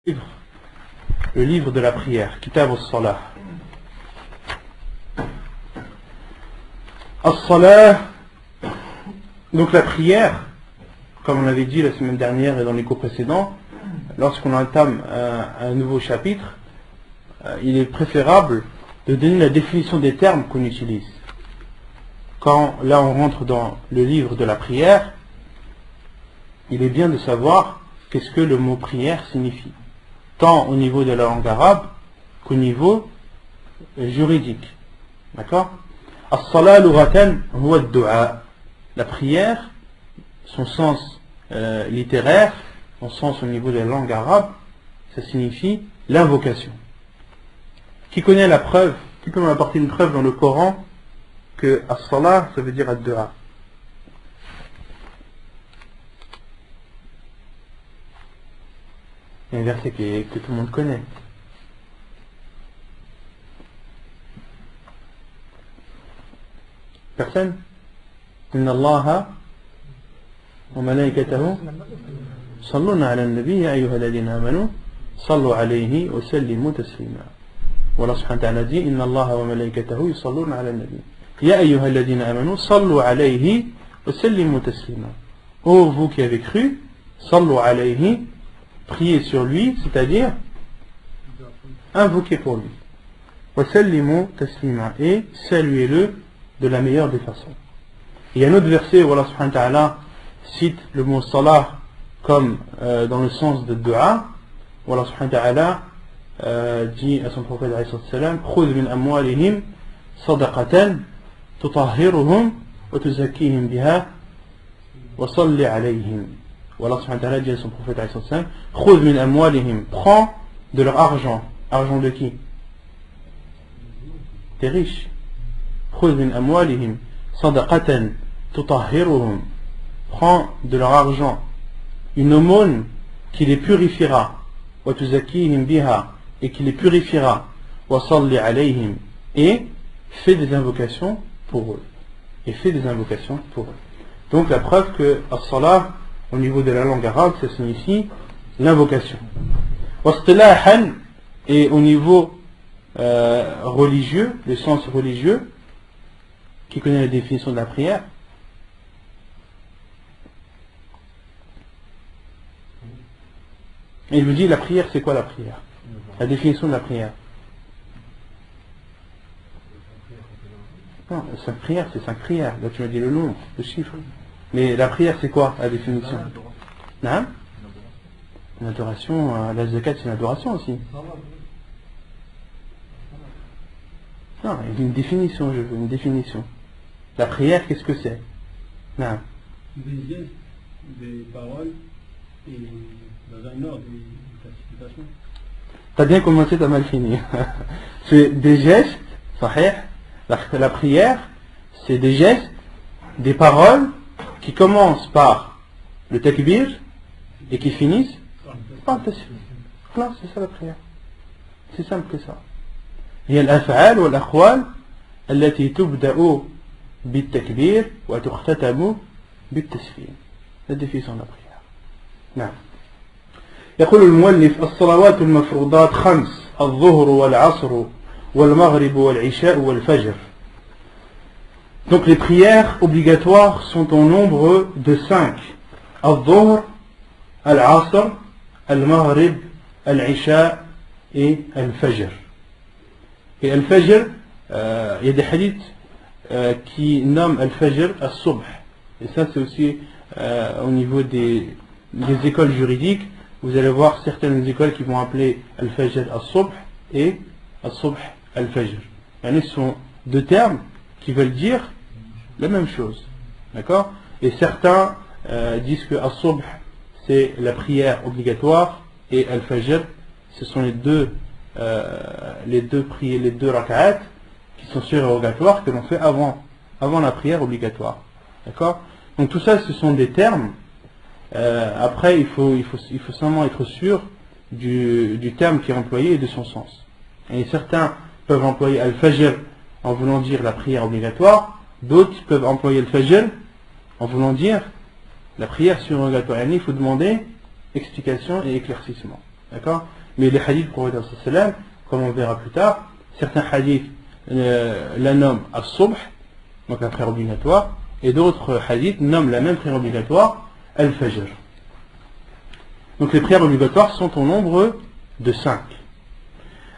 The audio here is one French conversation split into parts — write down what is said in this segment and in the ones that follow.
Le livre de la prière, Kitab al-Salah. Al-Salah, donc la prière, comme on avait dit la semaine dernière et dans les cours précédents, lorsqu'on entame un nouveau chapitre, il est préférable de donner la définition des termes qu'on utilise. Quand là on rentre dans le livre de la prière, il est bien de savoir qu'est-ce que le mot prière signifie, tant au niveau de la langue arabe qu'au niveau juridique. D'accord? As-salah lughatan huwa ad-du'a. La prière, son sens littéraire, son sens au niveau de la langue arabe, ça signifie l'invocation. Qui connaît la preuve? Qui peut m'apporter une preuve dans le Coran que as-salah, ça veut dire ad-du'a? Il y a un verset que tout le monde connaît. Personne? Inna Allaha wa malaikatahu salluna ala an-nabi ya ayyuha alladhina amanu sallu alayhi wa sallimu taslima. Voilà subhanahu wa ta'ala dit Inna Allaha wa malaikatahu yusalluna ala an-nabi ya ayyuha alladhina amanu sallu alayhi wa sallimu taslima. Ô vous qui avez cru, sallu alayhi, priez sur lui, c'est-à-dire invoquez pour lui. Wa sallimu taslima, et saluez-le de la meilleure des façons. Il y a un autre verset où Allah subhanahu wa ta'ala cite le mot salah comme dans le sens de dua, où Allah subhanahu wa ta'ala dit à son prophète alayhi salam khudh min amwalihim sadaqatan tutahhiruhum wa tuzakkihim biha wa salli alayhim. Où Allah subhanahu wa ta'ala dit à son prophète alayhi salam khudh min amwalihim, prends de leur argent. Argent de qui? Des riches. خذ من أموالهم صدقة تطهرهم, prends de leur argent une aumône qui les purifiera, وتزكيهم بها, et qui les purifiera, وصل عليهم, et fais des invocations pour eux, et fais des invocations pour eux. Donc la preuve que as-salah au niveau de la langue arabe ça signifie l'invocation. واصطلاحا, et au niveau religieux, le sens religieux, qui connaît la définition de la prière? Et il me dit la prière, c'est quoi la prière? La définition de la prière. Non, 5 prières, c'est 5 prières. Là tu m'as dit le nombre, le chiffre. Mais la prière, c'est quoi la définition? Non? Une adoration, la zakat c'est une adoration aussi. Non, il y a une définition, je veux une définition. La prière, qu'est-ce que c'est? Non. Des gestes, des paroles et dans un ordre, des classifications. T'as bien commencé, t'as mal fini. C'est des gestes, sahih. La prière, c'est des gestes, des paroles qui commencent par le takbir et qui finissent par le tasbih. Non, c'est ça la prière. C'est simple que ça. هي الأفعال والأقوال التي تبدأ بالتكبير وتختتم بالتسليم. La définition de la prière. نعم. يقول المؤلف الصلوات المفروضات 5 الظهر والعصر والمغرب والعشاء والفجر. Donc les prières obligatoires sont au nombre de 5. الظهر, العصر, المغرب, العشاء et الفجر. Et Al-Fajr, il y a des hadiths qui nomment Al-Fajr As-Subh. Et ça c'est aussi au niveau des écoles juridiques. Vous allez voir certaines écoles qui vont appeler Al-Fajr As-Subh et As-Subh Al-Fajr. Ce sont deux termes qui veulent dire la même chose. D'accord? Et certains disent que As-Subh c'est la prière obligatoire et Al-Fajr ce sont les deux prières, les deux rak'at qui sont surérogatoires que l'on fait avant la prière obligatoire. D'accord? Donc tout ça ce sont des termes. Après il faut seulement être sûr du terme qui est employé et de son sens. Et certains peuvent employer al-fajr en voulant dire la prière obligatoire, d'autres peuvent employer al-fajr en voulant dire la prière surérogatoire. Et il faut demander explication et éclaircissement. D'accord? Mais les hadiths du prophète sallam, comme on verra plus tard, certains hadiths la nomment as-subh, donc la prière obligatoire, et d'autres hadiths nomment la même prière obligatoire al-fajr. Donc les prières obligatoires sont au nombre de 5.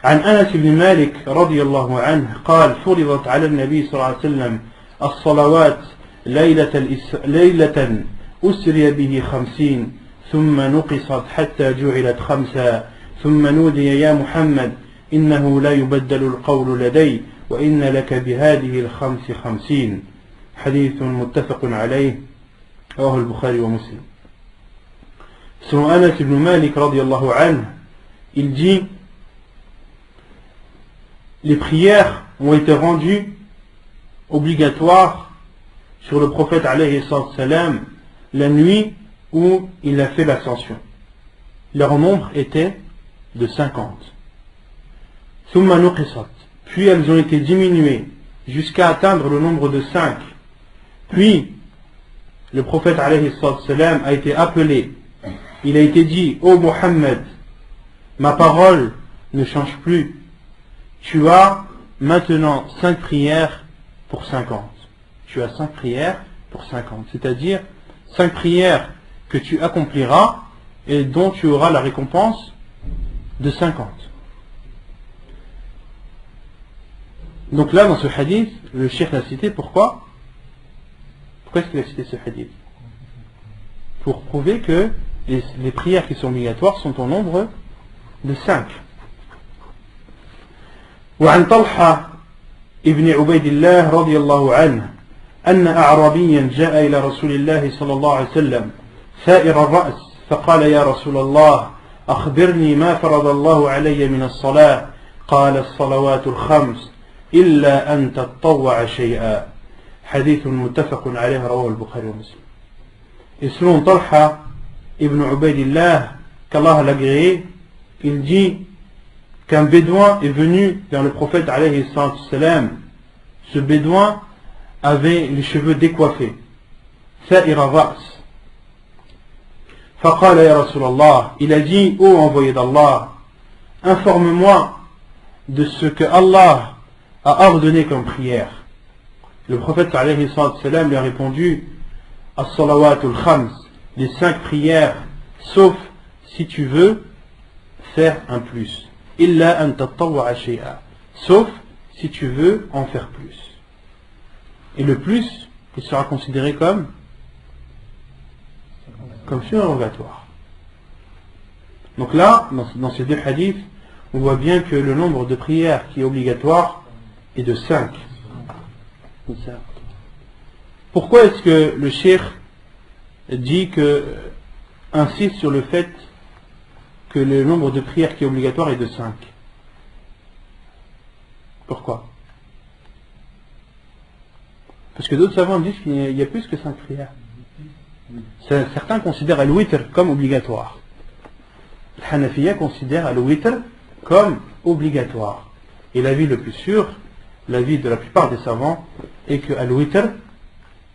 عن أنس بن مالك رضي الله عنه قال فرضت على النبي صلى الله عليه وسلم الصلوات ليلة أسري به 50 ثم نقصت حتى جعلت 5 ثم نودي يا محمد إنه لا يبدل القول لدي وإن لك بهذه 50 حديث متفق عليه رواه البخاري ومسلم. Selon Anas ibn Malik radiyallahu anhu, il dit: les prières ont été rendues obligatoires sur le prophète alayhi salam la nuit où il a fait l'ascension. Leur nombre était de 50. Thumma nuqisat, puis elles ont été diminuées jusqu'à atteindre le nombre de 5. Puis le prophète alayhi salam a été appelé. Il a été dit: ô Mohammed, ma parole ne change plus. Tu as maintenant 5 prières pour 50. Tu as 5 prières pour 50. C'est-à-dire 5 prières que tu accompliras et dont tu auras la récompense de 50. Donc là, dans ce hadith, le cheikh l'a cité. Pourquoi? Pourquoi est-ce qu'il a cité ce hadith? Pour prouver que les prières qui sont obligatoires sont au nombre de 5. وعن طلحة ابن عبيد الله رضي الله عنه أن أعرابيا جاء إلى رسول الله صلى الله عليه وسلم ثائر الرأس فقال يا رسول الله أخبرني ما فرض الله علي من الصلاة قال الصلوات الخمس إلا أن تطوع شيئا حديث متفق عليه رواه البخاري ومسلم. Et selon Talha ibn Ubaydillah, qu'Allah l'agréé, il dit qu'un bédouin est venu vers le prophète alayhi salam. Ce bédouin avait les cheveux décoiffés. Sa'ir ar-ra's. Faqala ya Rasulallah, il a dit: ô envoyé d'Allah, informe-moi de ce que Allah a ordonné comme prière. Le prophète alayhi salam lui a répondu: as-salawatul khams, les 5 prières, sauf si tu veux faire un plus. Illa an tatawwa'a shay'a, sauf si tu veux en faire plus. Et le plus, il sera considéré comme surrogatoire. Donc là, dans ces 2 hadiths, on voit bien que le nombre de prières qui est obligatoire est de 5. Pourquoi est-ce que le cheikh dit insiste sur le fait que le nombre de prières qui est obligatoire est de 5? Pourquoi? Parce que d'autres savants disent qu'il y a plus que 5 prières. Certains considèrent al-witr comme obligatoire. Le Hanafiya considère al-witr comme obligatoire. Et l'avis le plus sûr, l'avis de la plupart des savants, est que al-witr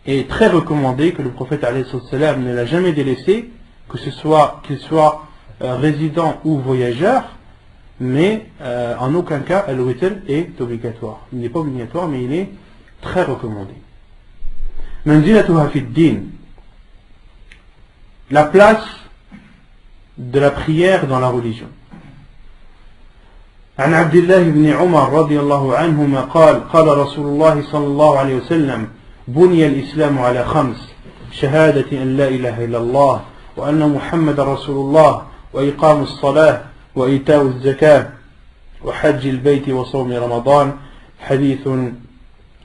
est très recommandé, que le prophète alayhi salam ne l'a jamais délaissé, qu'il soit résident ou voyageur, mais en aucun cas al-witr est obligatoire. Il n'est pas obligatoire, mais il est très recommandé. Manzilatuha fi ad-din, la place de la prière dans la religion. عن عبد الله بن عمر رضي الله عنهما قال قال رسول الله صلى الله عليه وسلم بني الإسلام على 5 شهادة أن لا إله إلا الله وأن محمد رسول الله وإقام الصلاة وإيتاء الزكاة وحج البيت وصوم رمضان حديث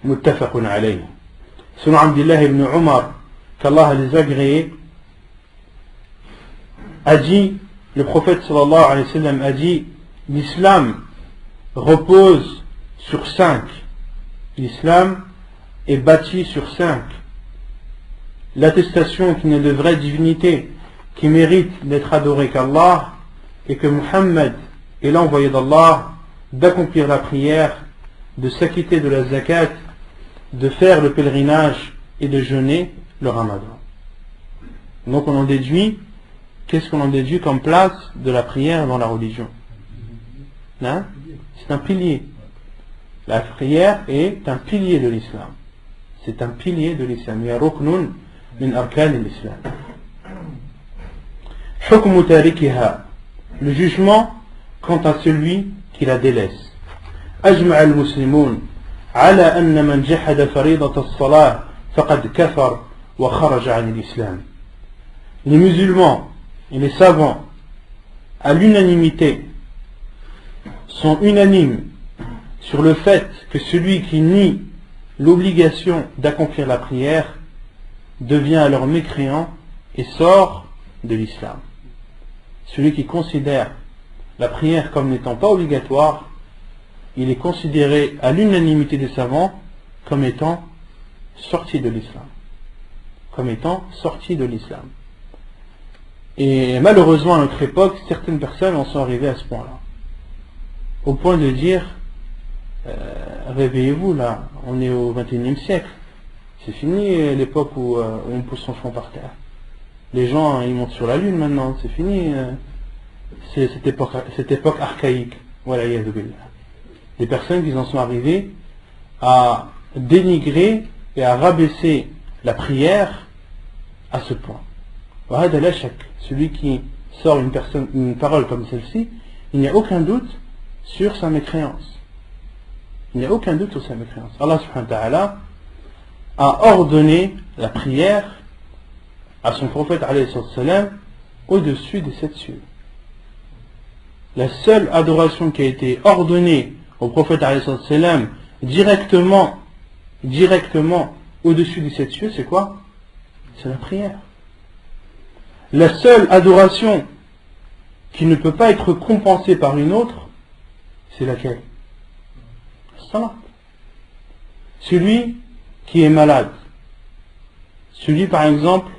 متفق عليه. Selon Abdullah ibn Umar, qu'Allah les agrée, a dit, le prophète sallallahu alayhi wa sallam a dit: l'islam repose sur 5. L'islam est bâti sur 5. L'attestation qu'il n'y a de vraie divinité qui mérite d'être adoré qu'Allah, et que Muhammad est l'envoyé d'Allah, d'accomplir la prière, de s'acquitter de la zakat, de faire le pèlerinage et de jeûner le ramadan. Donc on en déduit qu'est-ce qu'on en déduit comme place de la prière dans la religion? Hein? C'est un pilier. La prière est un pilier de l'islam. C'est un pilier de l'islam. Il y a ruknun min arkan l'islam. Hukmu tarikiha. Le jugement quant à celui qui la délaisse. أجمع المسلمون على أن من جحد فريضة الصلاة فقد كفر وخرج عن الإسلام. Les musulmans et les savants, à l'unanimité, sont unanimes sur le fait que celui qui nie l'obligation d'accomplir la prière devient alors mécréant et sort de l'islam. Celui qui considère la prière comme n'étant pas obligatoire, il est considéré à l'unanimité des savants comme étant sorti de l'islam. Comme étant sorti de l'islam. Et malheureusement à notre époque, certaines personnes en sont arrivées à ce point-là. Au point de dire, réveillez-vous là, on est au XXIe siècle. C'est fini l'époque où on pousse son front par terre. Les gens, ils montent sur la lune maintenant, c'est fini. C'est cette époque archaïque. Voilà, des personnes qui en sont arrivées à dénigrer et à rabaisser la prière à ce point. Celui qui sort une parole comme celle-ci, il n'y a aucun doute sur sa mécréance. Il n'y a aucun doute sur sa mécréance. Allah subhanahu wa ta'ala a ordonné la prière à son prophète alayhi salam au-dessus des 7 cieux. La seule adoration qui a été ordonnée au prophète alayhi salam directement au-dessus des 7 cieux, c'est quoi? C'est la prière. La seule adoration qui ne peut pas être compensée par une autre, c'est laquelle? Salat. Celui qui est malade, celui par exemple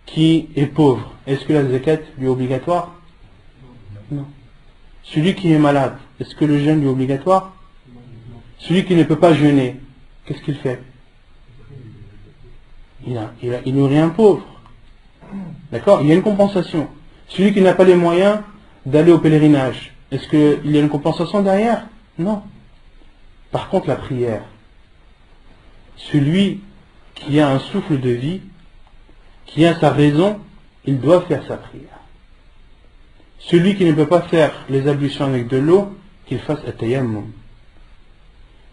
qui est pauvre, est-ce que la zakat lui est obligatoire? Non. Celui qui est malade, est-ce que le jeûne lui est obligatoire? Celui qui ne peut pas jeûner, qu'est-ce qu'il fait? Il nourrit un pauvre. D'accord? Il y a une compensation. Celui qui n'a pas les moyens d'aller au pèlerinage, est-ce qu'il y a une compensation derrière? Non. Par contre, la prière, celui qui a un souffle de vie, qui a sa raison, il doit faire sa prière. Celui qui ne peut pas faire les ablutions avec de l'eau, qu'il fasse at-tayammum.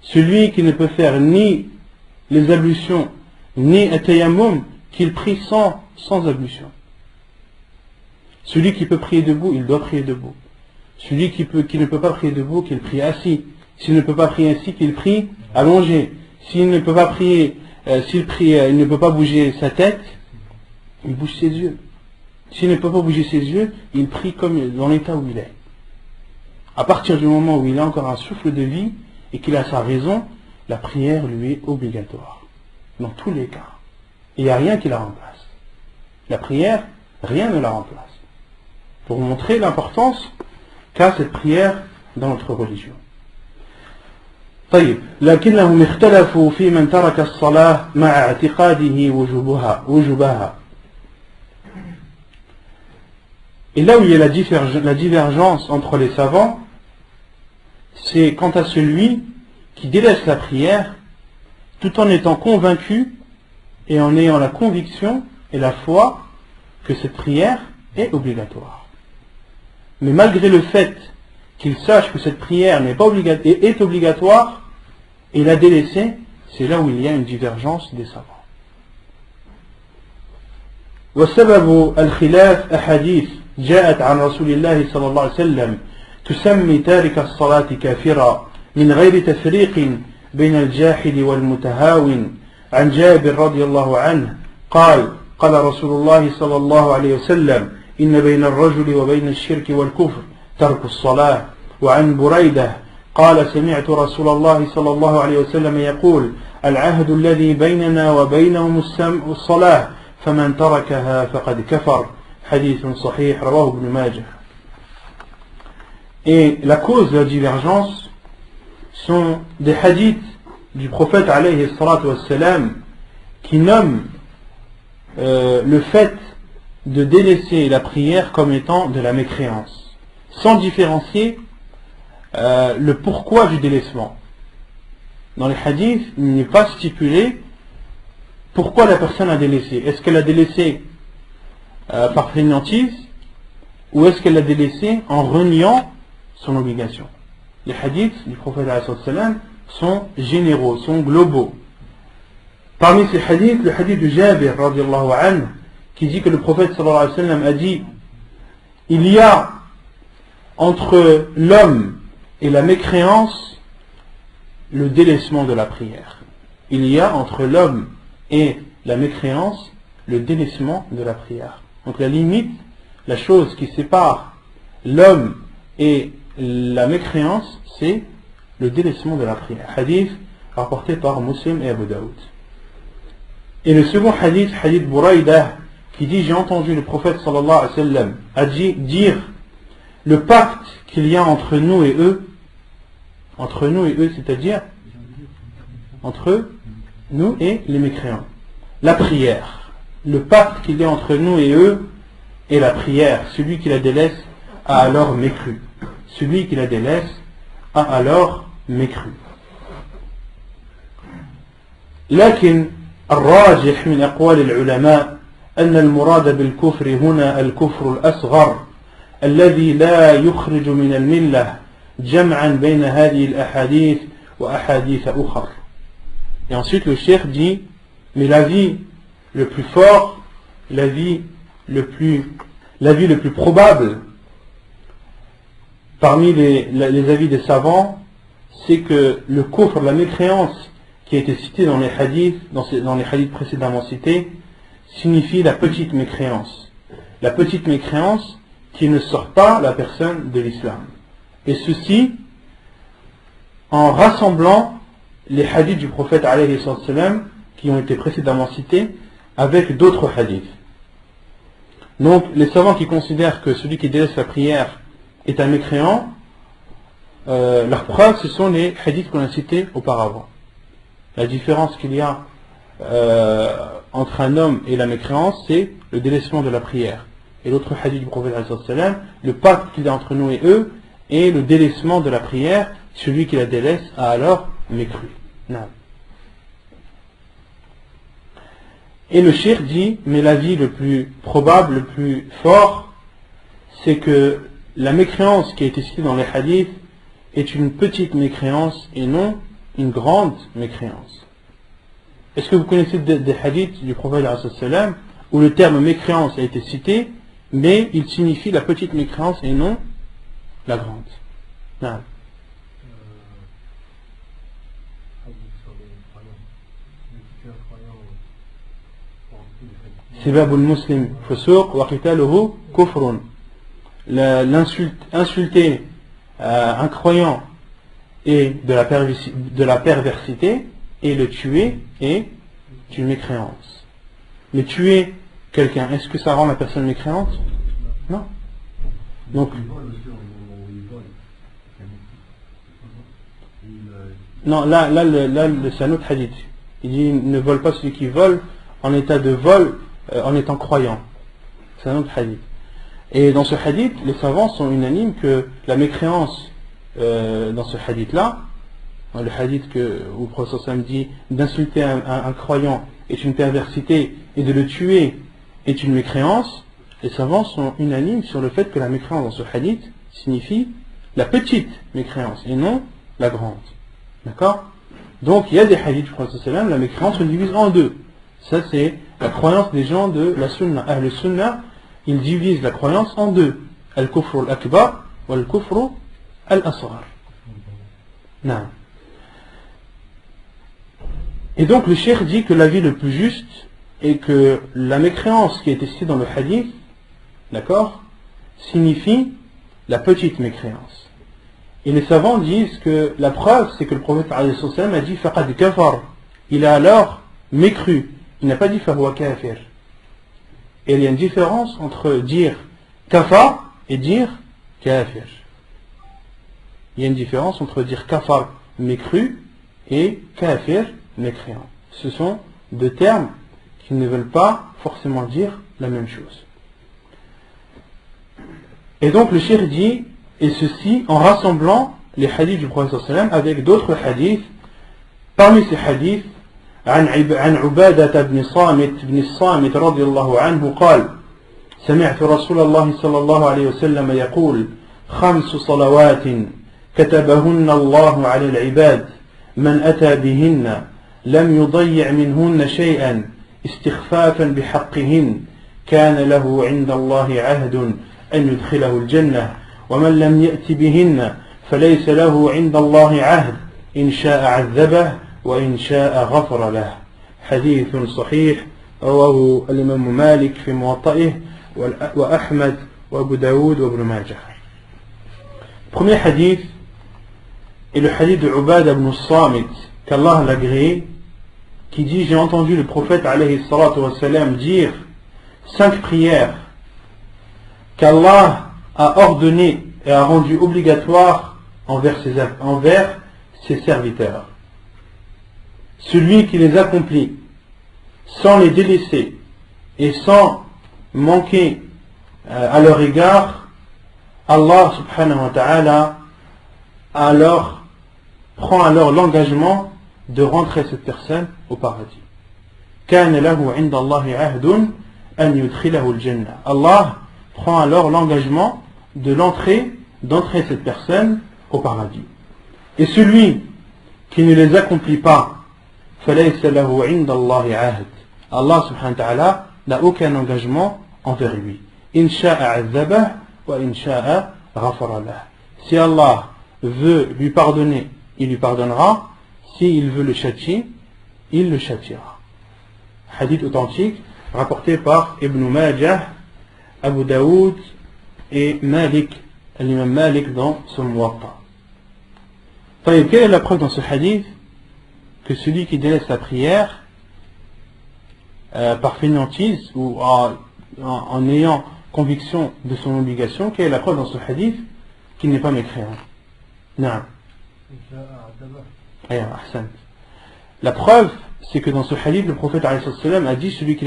Celui qui ne peut faire ni les ablutions, ni at-tayammum, qu'il prie sans ablution. Celui qui peut prier debout, il doit prier debout. Celui qui ne peut pas prier debout, qu'il prie assis. S'il ne peut pas prier assis, qu'il prie allongé. S'il ne peut pas prier, il ne peut pas bouger sa tête, il bouge ses yeux. S'il ne peut pas bouger ses yeux, il prie comme dans l'état où il est. À partir du moment où il a encore un souffle de vie et qu'il a sa raison, la prière lui est obligatoire. Dans tous les cas. Il n'y a rien qui la remplace. La prière, rien ne la remplace. Pour montrer l'importance qu'a cette prière dans notre religion. طيب لكنهم اختلفوا في من ترك الصلاة مع اعتقاده وجوبها. Et là où il y a la divergence entre les savants, c'est quant à celui qui délaisse la prière tout en étant convaincu et en ayant la conviction et la foi que cette prière est obligatoire. Mais malgré le fait qu'il sache que cette prière n'est pas est obligatoire et l'a délaissée, c'est là où il y a une divergence des savants. وسبب الخلاف أحاديث جاءت عن رسول الله صلى الله عليه وسلم تسمي تارك الصلاة كافرا من غير تفريق بين الجاحد والمتهاون. عن جابر رضي الله عنه قال قال رسول الله صلى الله عليه وسلم إن بين الرجل وبين الشرك والكفر ترك الصلاة. وعن بريدة قال سمعت رسول الله صلى الله عليه وسلم يقول العهد الذي بيننا وبينهم الصلاة فمن تركها فقد كفر. حديث صحيح رواه ابن ماجه. Et la cause de la divergence sont des hadiths du prophète alayhi salatu wassalam qui nomment le fait de délaisser la prière comme étant de la mécréance, sans différencier le pourquoi du délaissement. Dans les hadiths, il n'est pas stipulé pourquoi la personne a délaissé. Est-ce qu'elle a délaissé par fainéantise ou est-ce qu'elle l'a délaissé en reniant son obligation? Les hadiths du prophète sont généraux, sont globaux. Parmi ces hadiths, le hadith de Jabir radiallahu anhu, qui dit que le prophète sallallahu alayhi wa sallam a dit: il y a entre l'homme et la mécréance le délaissement de la prière. Il y a entre l'homme et la mécréance le délaissement de la prière. Donc la limite, la chose qui sépare l'homme et la mécréance, c'est le délaissement de la prière. Hadith rapporté par Muslim et Abu Daoud. Et le second hadith, hadith Buraïdah, qui dit: j'ai entendu le prophète sallallahu alayhi wa sallam a dit dire le pacte qu'il y a entre nous et eux, c'est-à-dire entre nous et les mécréants, la prière. Le pacte qu'il y a entre nous et eux est la prière. Celui qui la délaisse a alors mécru. Celui qui la délaisse a alors mécru. لكن الراجح من أقوال العلماء أن المراد بالكفر هنا الكفر الأصغر الذي لا يخرج من الملة جمعا بين هذه الأحاديث وأحاديث أخر. Et ensuite le cheikh dit: mais l'avis le plus fort, l'avis le plus probable parmi les avis des savants, c'est que le kufr, la mécréance qui a été citée dans les hadiths, dans les hadiths précédemment cités, signifie la petite mécréance. La petite mécréance qui ne sort pas la personne de l'islam. Et ceci en rassemblant les hadiths du prophète alayhi salam qui ont été précédemment cités avec d'autres hadiths. Donc les savants qui considèrent que celui qui délaisse la prière est un mécréant, leur preuve ce sont les hadiths qu'on a cités auparavant. La différence qu'il y a entre un homme et la mécréance, c'est le délaissement de la prière. Et l'autre hadith du prophète alayhi salam, le pacte qu'il y a entre nous et eux est le délaissement de la prière. Celui qui la délaisse a alors mécru. Non. Et le cheikh dit: mais l'avis le plus probable, le plus fort, c'est que la mécréance qui a été citée dans les hadiths est une petite mécréance et non une grande mécréance. Est-ce que vous connaissez des hadiths du prophète où le terme mécréance a été cité, mais il signifie la petite mécréance et non la grande? Non. Sibabul muslim fusuq wa qitaluhu kufrun. Insulter un croyant est de la perversité, et le tuer est une mécréance. Mais tuer quelqu'un, est-ce que ça rend la personne mécréante? Non. Donc, non, là c'est un autre hadith. Il dit: ne vole pas celui qui vole en état de vol, en étant croyant. C'est un autre hadith. Et dans ce hadith, les savants sont unanimes que la mécréance dans ce hadith-là, dans le hadith où le prophète dit d'insulter un croyant est une perversité et de le tuer est une mécréance, les savants sont unanimes sur le fait que la mécréance dans ce hadith signifie la petite mécréance et non la grande. D'accord? Donc il y a des hadiths du prophète, la mécréance se divise en deux. Ça c'est la croyance des gens de la sunna. Ahl sunna, ils divisent la croyance en deux: al-kufr al-akbar wa al-kufr al-asghar. Non. Et donc le cheikh dit que l'avis le plus juste est que la mécréance qui est citée dans le hadith, d'accord, signifie la petite mécréance. Et les savants disent que la preuve, c'est que le prophète alayhi salam a dit faqad kafar, il a alors mécru, il n'a pas dit fahuwa kafir. Et il y a une différence entre dire kafar et dire kafir. Il y a une différence entre dire kafar, mécru, et kafir, mécréant. Ce sont deux termes qui ne veulent pas forcément dire la même chose. Et donc le cheikh dit, et ceci en rassemblant les hadiths du prophète sallam avec d'autres hadiths. Parmi ces hadiths, عن عبادة بن الصامت رضي الله عنه قال: سمعت رسول الله صلى الله عليه وسلم يقول: 5 صلوات كتبهن الله على العباد من أتى بهن لم يضيع منهن شيئا استخفافا بحقهن كان له عند الله عهد أن يدخله الجنة ومن لم يأت بهن فليس له عند الله عهد إن شاء عذبه وإن شاء غفر له. حديث صحيح رواه الإمام مالك في موطئه وأحمد وأبو داود وابن ماجه. Premier hadith est le hadith de Ubada ibn Samit, qu'Allah l'agréé, qui dit: j'ai entendu le prophète alayhi salatu wassalam dire 5 prières qu'Allah a ordonnées et a rendues obligatoires envers ses serviteurs. Celui qui les accomplit sans les délaisser et sans manquer à leur égard, Allah subhanahu wa ta'ala prend alors l'engagement de rentrer cette personne au paradis. كان له عند الله عهد أن يدخله الجنة. Allah prend alors l'engagement d'entrer cette personne au paradis. Et celui qui ne les accomplit pas, فليس له عند الله عهد. Allah subhanahu wa ta'ala n'a aucun engagement envers lui. إن شاء عذبه وإن شاء غفر له. Si Allah veut lui pardonner, il lui pardonnera. S'il veut le châtier, il le châtiera. Hadith authentique rapporté par Ibn Majah, Abu Daoud et Malik, l'imam Malik dans son Muwatta. Quelle est la preuve dans ce hadith que celui qui délaisse la prière par fainéantise ou en ayant conviction de son obligation, quelle est la preuve dans ce hadith qu'il n'est pas mécréant? Non. La preuve, c'est que dans ce hadith, le prophète a dit: celui qui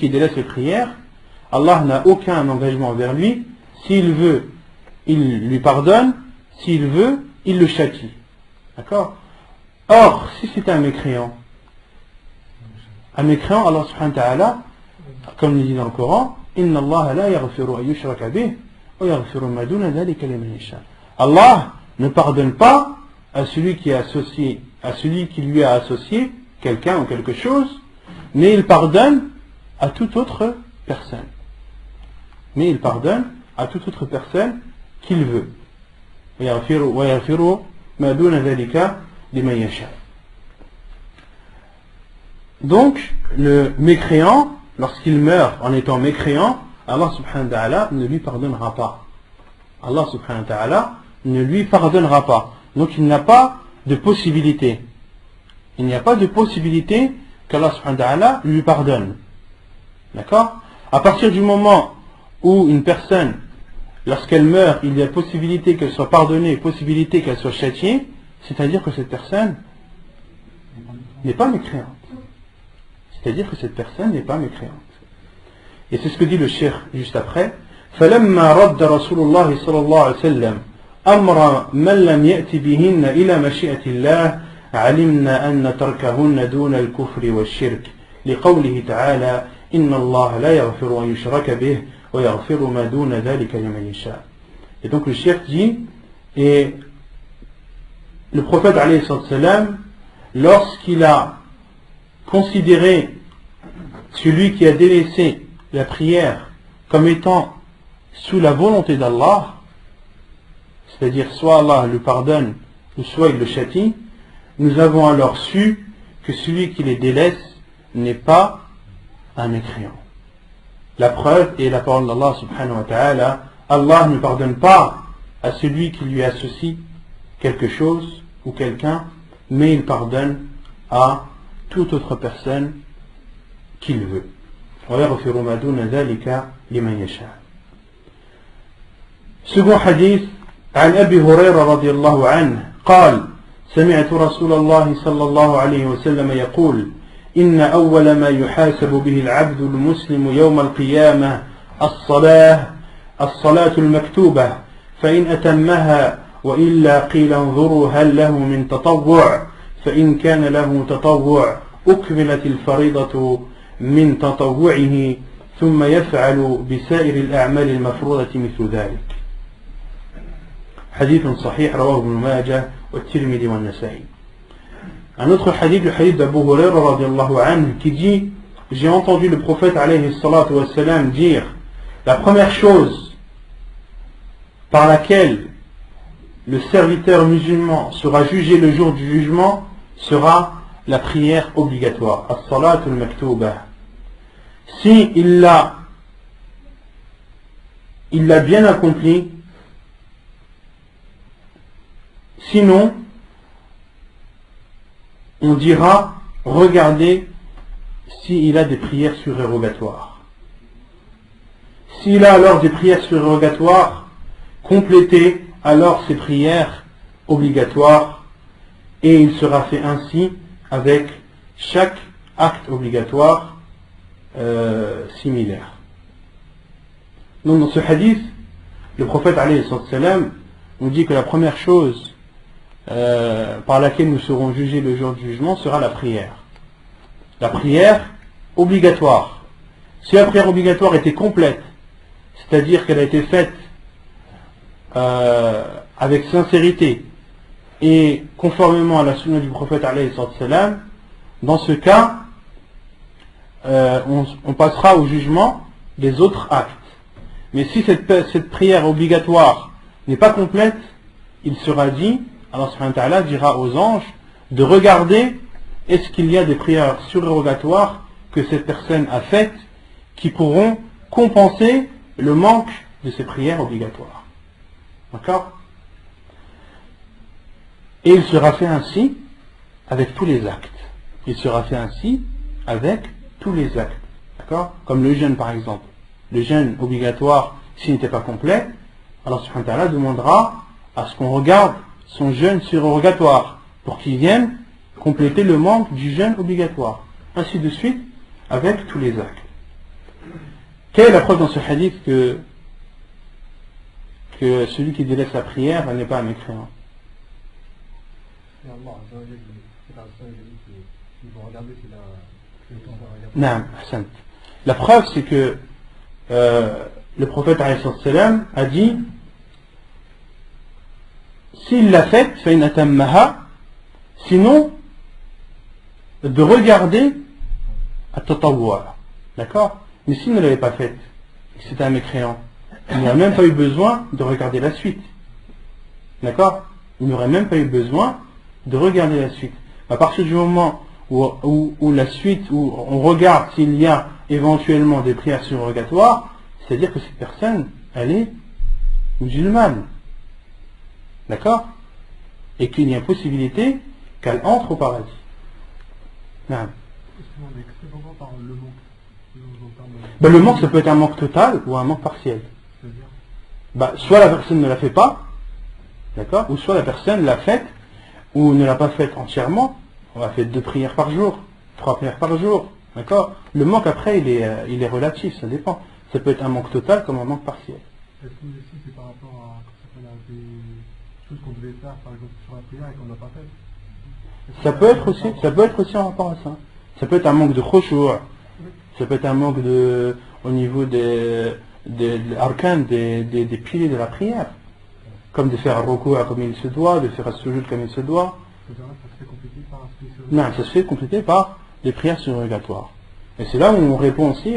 délaisse les prières, Allah n'a aucun engagement envers lui. S'il veut, il lui pardonne. S'il veut, il le châtie. D'accord? Or, si c'est un mécréant, Allah subhanahu wa ta'ala, comme il dit dans le Coran, Inna Allah la yaghfiru an yushraka bih wa yaghfiru ma duna dhalika liman yasha. Allah ne pardonne pas à celui qui lui a associé quelqu'un ou quelque chose, mais il pardonne à toute autre personne. Qu'il veut. Donc, le mécréant, lorsqu'il meurt en étant mécréant, Allah subhanahu wa ta'ala ne lui pardonnera pas. Donc il n'a pas de possibilité. Il n'y a pas de possibilité qu'Allah subhanahu wa ta'ala lui pardonne. D'accord? À partir du moment où une personne, lorsqu'elle meurt, il y a possibilité qu'elle soit pardonnée, possibilité qu'elle soit châtiée, c'est-à-dire que cette personne n'est pas mécréante. Et c'est ce que dit le cheikh juste après. فلما رد رسول الله صلى الله عليه وسلم أمر من لم يأت بهن إلى مشيئة الله علمنا أن تركهن دون الكفر والشرك لقوله تعالى إن الله لا يغفر أن يشرك به ويغفر ما دون ذلك لمن يشاء. Et donc le cheikh dit, et le prophète alayhi salam, lorsqu'il a considéré celui qui a délaissé la prière comme étant sous la volonté d'Allah, c'est-à-dire soit Allah le pardonne ou soit il le châtie, nous avons alors su que celui qui les délaisse n'est pas un mécréant. La preuve est la parole d'Allah subhanahu wa ta'ala: Allah ne pardonne pas à celui qui lui associe quelque chose ou quelqu'un, mais il pardonne à toute autre personne qu'il veut. Second hadith, عن أبي هريرة رضي الله عنه قال: سمعت رسول الله صلى الله عليه وسلم يقول: إن أول ما يحاسب به العبد المسلم يوم القيامة الصلاة الصلاة المكتوبة فإن أتمها وإلا قيل انظروا هل له من تطوع فإن كان له تطوع أكملت الفريضة من تطوعه ثم يفعل بسائر الأعمال المفروضة مثل ذلك. حديث صحيح رواه ابن ماجه والترمذي والنسائي. Un autre hadith, le hadith d'Abu Huraira radiallahu anhu, qui dit: j'ai entendu le prophète alayhi salatu wassalam dire, la première chose par laquelle le serviteur musulman sera jugé le jour du jugement sera la prière obligatoire, as-salatu al-maktuba. Si il l'a bien accompli, sinon on dira regardez s'il a des prières surérogatoires. S'il a alors des prières surérogatoires, complétez alors ces prières obligatoires et il sera fait ainsi avec chaque acte obligatoire similaire. Donc dans ce hadith, le prophète alayhi salam nous dit que la première chose par laquelle nous serons jugés le jour du jugement sera la prière. La prière obligatoire. Si la prière obligatoire était complète, c'est-à-dire qu'elle a été faite avec sincérité et conformément à la sunna du prophète alayhi salam, dans ce cas, on passera au jugement des autres actes. Mais si cette prière obligatoire n'est pas complète, il sera dit, Allah subhanahu wa ta'ala dira aux anges de regarder est-ce qu'il y a des prières surérogatoires que cette personne a faites qui pourront compenser le manque de ces prières obligatoires. D'accord? Et il sera fait ainsi avec tous les actes. Il sera fait ainsi avec tous les actes. D'accord? Comme le jeûne par exemple. Le jeûne obligatoire, s'il n'était pas complet, Allah subhanahu wa ta'ala demandera à ce qu'on regarde son jeûne surrogatoire pour qu'il vienne compléter le manque du jeûne obligatoire. Ainsi de suite avec tous les actes. Quelle est la preuve dans ce hadith que celui qui délaisse la prière n'est pas un mécréant? Non, la preuve c'est que le prophète alayhi salam a dit s'il l'a faite, sinon de regarder à tatawwa. D'accord? Mais s'il ne l'avait pas faite, c'était un mécréant, il n'aurait même pas eu besoin de regarder la suite. D'accord? Il n'aurait même pas eu besoin de regarder la suite. À partir du moment où la suite, où on regarde s'il y a éventuellement des prières surrogatoires, c'est-à-dire que cette personne, elle est musulmane. D'accord? Et qu'il y a possibilité qu'elle entre au paradis. Non. Le manque, ça peut être un manque total ou un manque partiel. Soit la personne ne la fait pas, d'accord, ou soit la personne l'a faite ou ne l'a pas faite entièrement. On a fait 2 prières par jour, 3 prières par jour, d'accord. Le manque après, il est relatif, ça dépend. Ça peut être un manque total comme un manque partiel. Est-ce que aussi c'est par rapport à des choses qu'on devait faire, par exemple sur la prière et qu'on n'a pas fait? Ça peut être aussi en rapport à ça. Ça peut être un manque de khushu', ça peut être un manque au niveau des arkan, des piliers de la prière, comme de faire un ruku' comme il se doit, de faire un sujoud comme il se doit. Non, ça se fait compléter par des prières surrogatoires. Et c'est là où on répond aussi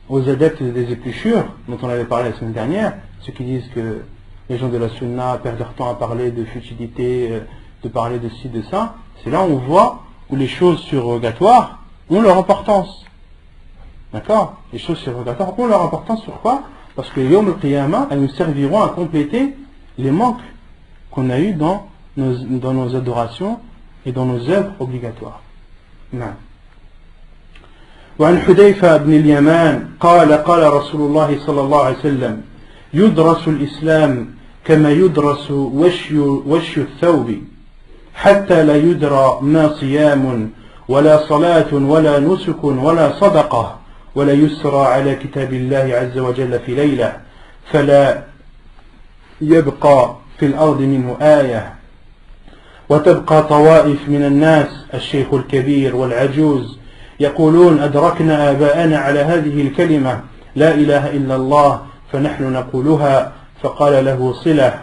aux adeptes des épluchures dont on avait parlé la semaine dernière, ceux qui disent que les gens de la sunna perdent leur temps à parler de futilité, de parler de ci, de ça. C'est là où on voit où les choses surrogatoires ont leur importance. D'accord? Les choses surrogatoires ont leur importance sur quoi? Parce que Yawm al-Qiyamah, elles nous serviront à compléter les manques qu'on a eu dans nos adorations et dans nos œuvres obligatoires. Non. وعن حذيفة بن اليمان قال رسول الله صلى الله عليه وسلم يدرس الإسلام كما يدرس وشي الثوب حتى لا يدرى ما صيام ولا صلاة ولا نسك ولا صدقة ولا يسرى على كتاب الله عز وجل في ليلة فلا يبقى في الأرض منه آية وتبقى طوائف من الناس الشيخ الكبير والعجوز يقولون أدركنا آباءنا على هذه الكلمة لا إله إلا الله فنحن نقولها فقال له صلة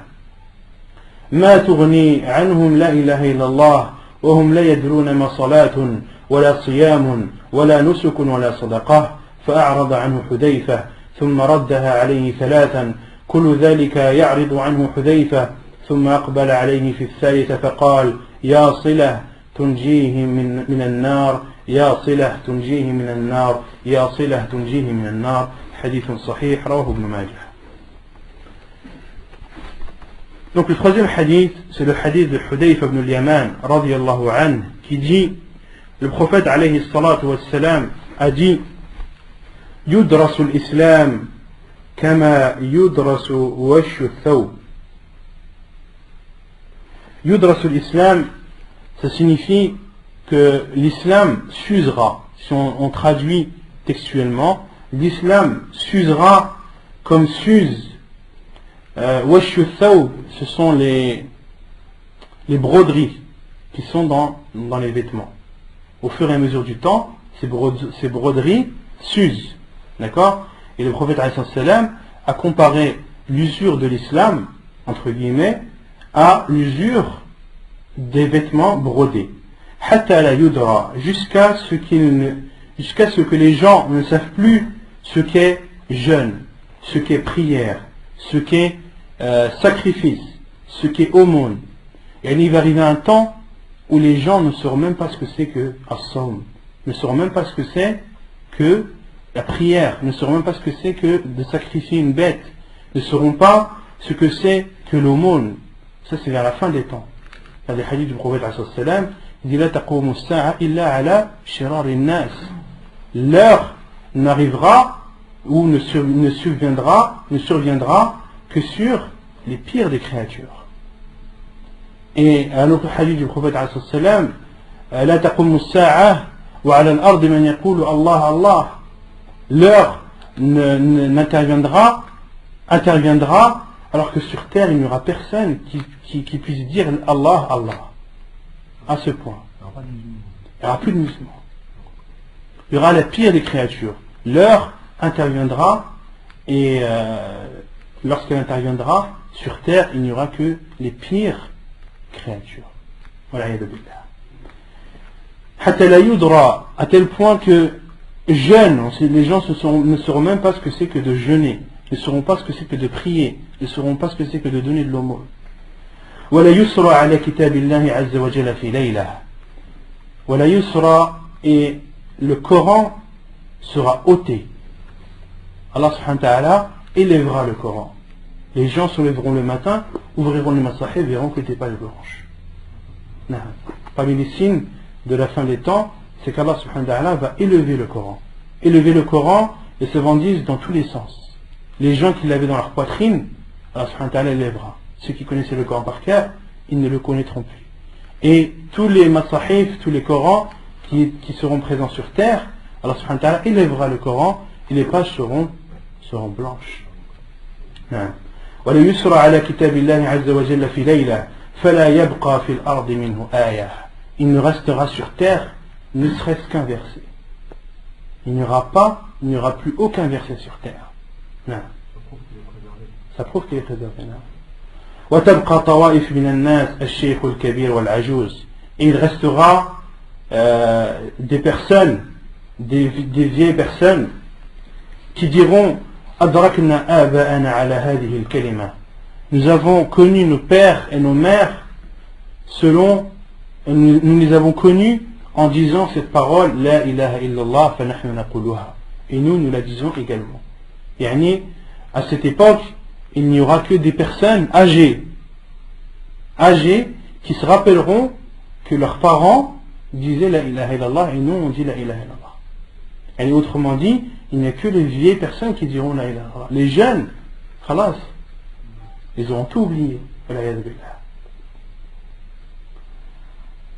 ما تغني عنهم لا إله إلا الله وهم لا يدرون ما صلاة ولا صيام ولا نسك ولا صدقة فأعرض عنه حذيفة ثم ردها عليه ثلاثا كل ذلك يعرض عنه حذيفة ثم أقبل عليه في الثالثة فقال يا صلة تنجيه من النار يا صلة تنجيه من النار يا صلة تنجيه من النار حديث صحيح رواه ابن ماجه. Donc le troisième hadith, c'est le hadith de Hudayfa ibn al-Yaman radiyallahu anhu qui dit, le prophète alayhi salatu wassalam a dit yudrasu l'islam kama yudrasu washu thawb. Yudrasu l'islam, ça signifie que l'islam s'usera, si on traduit textuellement, l'islam s'usera comme s'use washu thawb, ce sont les broderies qui sont dans les vêtements. Au fur et à mesure du temps, ces broderies s'usent. D'accord? Et le prophète a comparé l'usure de l'islam, entre guillemets, à l'usure des vêtements brodés. Hatta la yudra, jusqu'à ce que les gens ne savent plus ce qu'est jeûne, ce qu'est prière, ce qu'est sacrifice, ce qu'est aumône. Et il va arriver un temps où les gens ne sauront même pas ce que c'est que as-sawm, ne sauront même pas ce que c'est que la prière, ne sauront même pas ce que c'est que de sacrifier une bête, ne sauront pas ce que c'est que l'aumône. Ça c'est vers la fin des temps. Il y a des hadiths du prophète il dit la taqumu as-sa'a illa ala shirar an-nas. L'heure n'arrivera ou ne surviendra que sur les pires des créatures. Et un autre hadith du prophète la taqumu as-sa'a wa ala al-ard man yaqulu Allah Allah. L'heure interviendra alors que sur terre il n'y aura personne qui puisse dire Allah Allah. À ce point il n'y aura plus de musulmans, il y aura la pire des créatures. L'heure interviendra et lorsqu'elle interviendra sur terre il n'y aura que les pires créatures. Voilà, hatta la yudra, à tel point que jeûne, les gens ne sauront même pas ce que c'est que de jeûner, ne sauront pas ce que c'est que de prier, ne sauront pas ce que c'est que de donner de l'aumône. ولا يسرى على كتاب الله عز وجل في ليلة. ولا يسرى, et le Coran sera ôté. Allah subhanahu wa ta'ala élèvera le Coran. Les gens se lèveront le matin, ouvriront les masahib et verront que n'était pas les blanches. Parmi les signes de la fin des temps, c'est qu'Allah subhanahu wa ta'ala va élever le Coran. Élever le Coran et se vendise dans tous les sens. Les gens qui l'avaient dans leur poitrine, Allah subhanahu wa ta'ala élèvera. Ceux qui connaissaient le Coran par cœur, ils ne le connaîtront plus. Et tous les masahif, tous les Corans qui seront présents sur terre, Allah subhanahu wa ta'ala élèvera le Coran et les pages seront blanches. ولا يسرى على كتاب الله عز وجل في ليلة فلا يبقى في الأرض منه آية. Il ne restera sur terre ne serait-ce qu'un verset. Il n'y aura plus aucun verset sur terre. Ça prouve qu'il est préservé. وتبقى طوائف من الناس الشيخ الكبير والعجوز. Et il restera des personnes, des vieilles personnes qui diront أدركنا آباءنا على هذه الكلمة. Nous avons connu nos pères et nos mères nous les avons connus en disant cette parole La ilaha illallah fa nahnu naquluha. Et nous la disons également. Yani, à cette époque, il n'y aura que des personnes âgées qui se rappelleront que leurs parents disaient La ilaha illallah et nous on dit La ilaha illallah. Et autrement dit, il n'y a que les vieilles personnes qui diront La ilaha illallah. Les jeunes, khalas, ils auront tout oublié.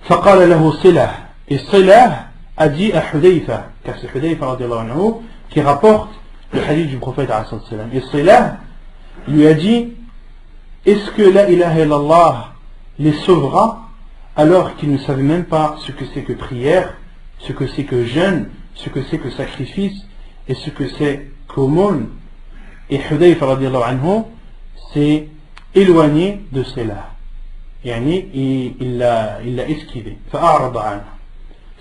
فقال له صلة. Et Silah a dit à Hudayfa, car c'est Hudayfa radiallahu anhu qui rapporte le hadith du prophète alayhi salam. Et cela lui a dit: est-ce que la ilaha illallah les sauvera alors qu'ils ne savaient même pas ce que c'est que prière, ce que c'est que jeûne, ce que c'est que sacrifice et ce que c'est qu'aumône? Et Hudayfa radiallahu anhu s'est éloigné de cela. يعني il l'a esquivé. فأعرض عنه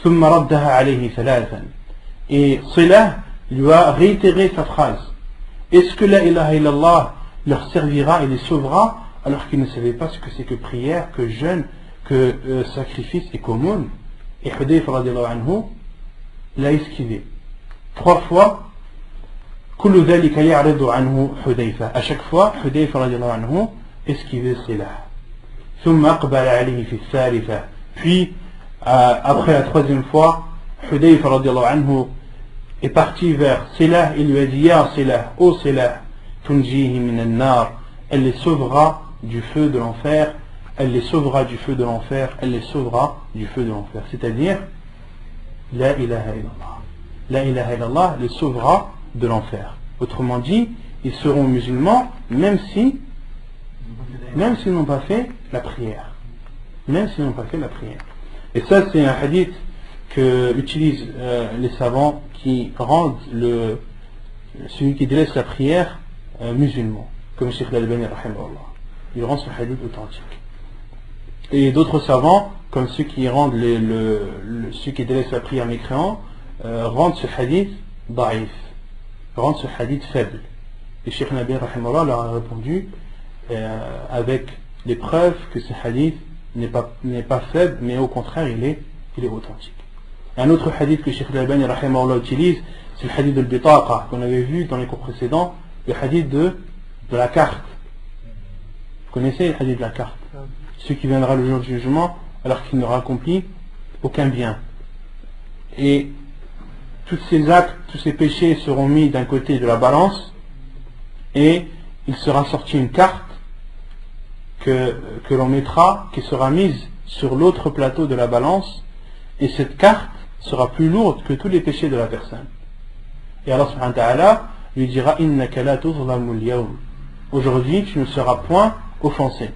ثم ردها عليه ثلاثا. Et cela lui a réitéré sa phrase: est-ce que la ilaha illallah leur servira et les sauvera alors qu'ils ne savaient pas ce que c'est que prière, que jeûne, que sacrifice et qu'aumône? Et Hudayfa radiallahu anhu l'a esquivé 3 fois. كل ذلك يعرض عنه حذيفة. À chaque fois Hudayfa radiallahu anhu esquivait cela. ثم أقبل عليه في الثالثة. Puis après la 3e fois, Hudayfa radiallahu anhu est parti vers Silah et lui a dit: Ya Silah, ô Silah, tunjihi min an-nar, elle les sauvera du feu de l'enfer, elle les sauvera du feu de l'enfer, elle les sauvera du feu de l'enfer. C'est-à-dire, la ilaha illallah. La ilaha illallah les sauvera de l'enfer. Autrement dit, ils seront musulmans même s'ils n'ont pas fait la prière. Même s'ils n'ont pas fait la prière. Et ça, c'est un hadith que utilisent les savants qui rendent celui qui délaisse la prière musulman, comme Cheikh Al-Albani rahimahullah. Il rend ce hadith authentique. Et d'autres savants, comme ceux qui rendent ceux qui délaissent la prière mécréant, rendent ce hadith da'if, rendent ce hadith faible. Et Cheikh Al-Albani rahimahullah leur a répondu avec les preuves que ce hadith n'est pas faible, mais au contraire il est authentique. Un autre hadith que Cheikh Al-Albani rahimahullah utilise, c'est le hadith de l'bitaqa qu'on avait vu dans les cours précédents, le hadith de la carte. Vous connaissez le hadith de la carte? Celui qui viendra le jour du jugement alors qu'il n'aura accompli aucun bien. Et tous ces actes, tous ces péchés seront mis d'un côté de la balance et il sera sorti une carte que l'on mettra, qui sera mise sur l'autre plateau de la balance, et cette carte sera plus lourde que tous les péchés de la personne. Et Allah subhanahu wa ta'ala lui dira: innaka la tuzlamu al-yawm. Aujourd'hui tu ne seras point offensé.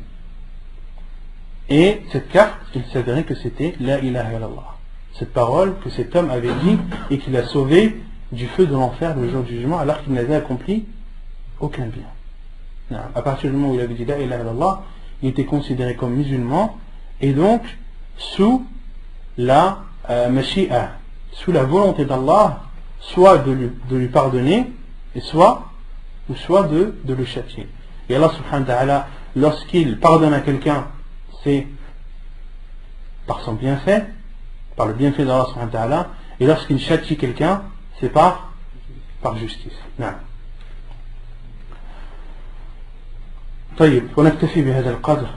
Et cette carte, il s'avérait que c'était la ilaha illallah, cette parole que cet homme avait dit et qui l'a sauvé du feu de l'enfer le jour du jugement alors qu'il n'avait accompli aucun bien. À partir du moment où il avait dit la ilaha illallah, il était considéré comme musulman et donc sous la mashi'a, sous la volonté d'Allah, soit de lui pardonner et soit de le châtier. Et Allah subhanahu wa ta'ala, lorsqu'il pardonne à quelqu'un, c'est par son bienfait, par le bienfait d'Allah subhanahu wa ta'ala, et lorsqu'il châtie quelqu'un, c'est par justice. Non. طيب ونكتفي بهذا القدر.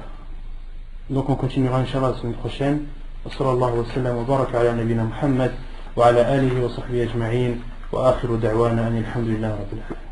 Donc on continuera Inch'Allah la semaine prochaine. وصلى الله وسلم وبارك على نبينا محمد وعلى آله وصحبه أجمعين وآخر دعوانا أن الحمد لله رب العالمين.